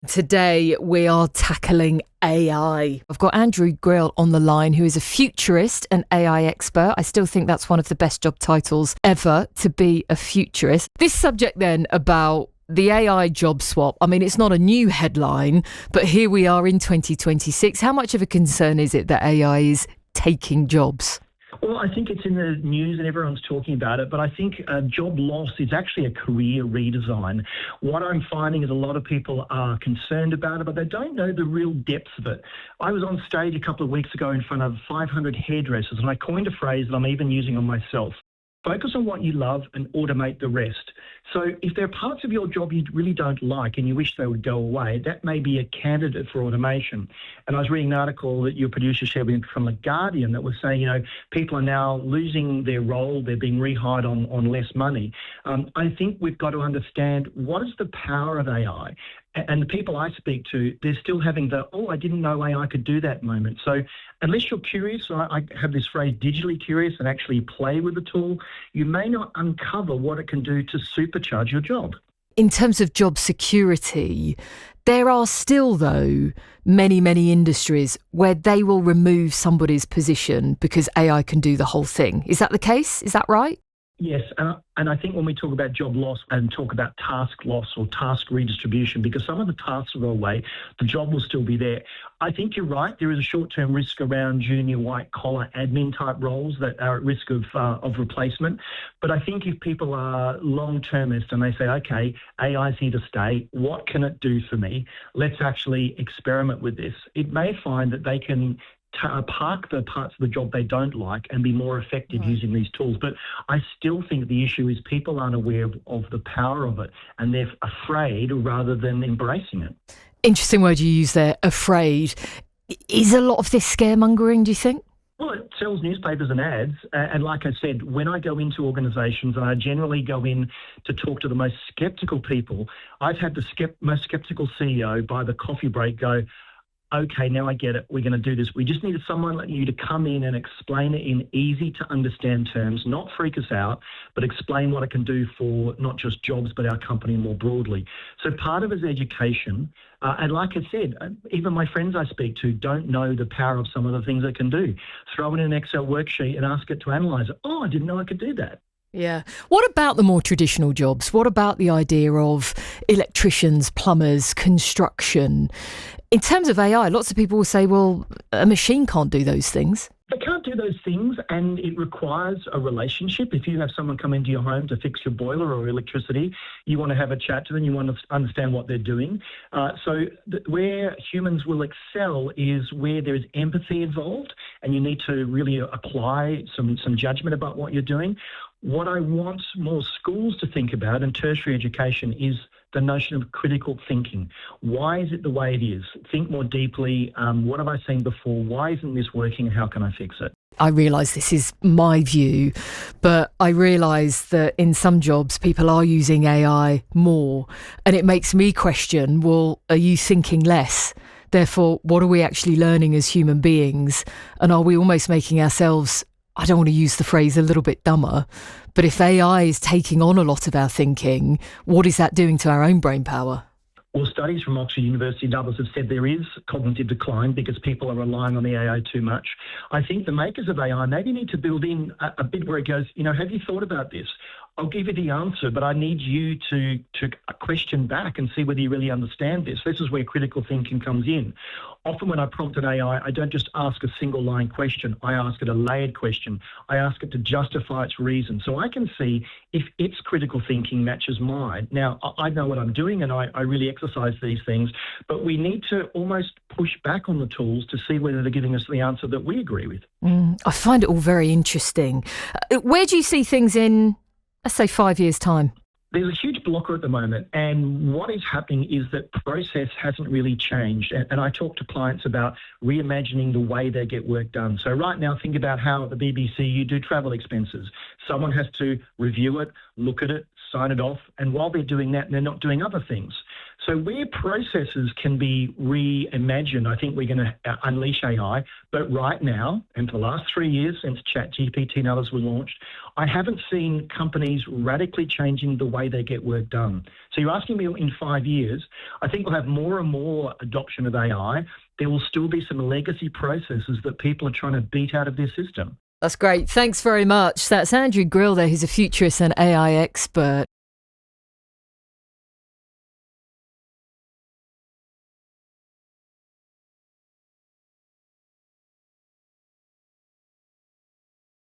Today, we are tackling AI. I've got Andrew Grill on the line, who is a futurist and AI expert. I still think that's one of the best job titles ever, to be a futurist. This subject then about the AI job swap. I mean, it's not a new headline, but here we are in 2026. How much of a concern is it that AI is taking jobs? Well, I think it's in the news and everyone's talking about it, but I think job loss is actually a career redesign. What I'm finding is a lot of people are concerned about it, but they don't know the real depths of it. I was on stage a couple of weeks ago in front of 500 hairdressers, and I coined a phrase that I'm even using on myself. Focus on what you love and automate the rest. So if there are parts of your job you really don't like and you wish they would go away, that may be a candidate for automation. And I was reading an article that your producer shared with me from The Guardian that was saying, people are now losing their role, they're being rehired on less money. I think we've got to understand what is the power of AI. And the people I speak to, they're still having the, I didn't know AI could do that moment. So unless you're curious, I have this phrase, digitally curious, and actually play with the tool, you may not uncover what it can do to supercharge your job. In terms of job security, there are still, though, many industries where they will remove somebody's position because AI can do the whole thing. Is that the case? Is that right? Yes, and I think when we talk about job loss and talk about task loss or task redistribution, because some of the tasks will go away, the job will still be there. I think you're right. There is a short-term risk around junior white-collar admin-type roles that are at risk of replacement. But I think if people are long-termist and they say, okay, AI's here to stay, what can it do for me? Let's actually experiment with this. It may find that they can park the parts of the job they don't like and be more effective using these tools. But I still think the issue is people aren't aware of the power of it, and they're afraid rather than embracing it. Interesting word you use there, afraid. Is a lot of this scaremongering, do you think? Well, it sells newspapers and ads. And like I said, when I go into organisations, and I generally go in to talk to the most sceptical people, I've had the most sceptical CEO by the coffee break go, okay, now I get it. We're going to do this. We just need someone like you to come in and explain it in easy to understand terms, not freak us out, but explain what it can do for not just jobs, but our company more broadly. So part of it is education. And like I said, even my friends I speak to don't know the power of some of the things it can do. Throw in an Excel worksheet and ask it to analyse it. I didn't know I could do that. Yeah. What about the more traditional jobs? What about the idea of electricians, plumbers, construction? In terms of AI, lots of people will say, well, a machine can't do those things. They can't do those things, and it requires a relationship. If you have someone come into your home to fix your boiler or electricity, you want to have a chat to them, you want to understand what they're doing. Where humans will excel is where there is empathy involved, and you need to really apply some judgment about what you're doing. What I want more schools to think about, and tertiary education, is the notion of critical thinking. Why is it the way it is? Think more deeply. What have I seen before? Why isn't this working? How can I fix it? I realise this is my view, but I realise that in some jobs people are using AI more, and it makes me question, well, are you thinking less? Therefore, what are we actually learning as human beings? And are we almost making ourselves, I don't want to use the phrase, a little bit dumber, but if AI is taking on a lot of our thinking, what is that doing to our own brain power? Well, studies from Oxford University and others have said there is cognitive decline because people are relying on the AI too much. I think the makers of AI maybe need to build in a bit where it goes, have you thought about this? I'll give you the answer, but I need you to question back and see whether you really understand this. This is where critical thinking comes in. Often when I prompt an AI, I don't just ask a single line question. I ask it a layered question. I ask it to justify its reason. So I can see if its critical thinking matches mine. Now, I know what I'm doing and I really exercise these things, but we need to almost push back on the tools to see whether they're giving us the answer that we agree with. I find it all very interesting. Where do you see things in, let's say, 5 years' time? There's a huge blocker at the moment, and what is happening is that process hasn't really changed. And I talk to clients about reimagining the way they get work done. So right now, think about how at the BBC you do travel expenses. Someone has to review it, look at it, sign it off, and while they're doing that, they're not doing other things. So where processes can be reimagined, I think we're going to unleash AI. But right now, and for the last 3 years since ChatGPT and others were launched, I haven't seen companies radically changing the way they get work done. So you're asking me in 5 years, I think we'll have more and more adoption of AI. There will still be some legacy processes that people are trying to beat out of their system. That's great. Thanks very much. That's Andrew Grill there, who's a futurist and AI expert.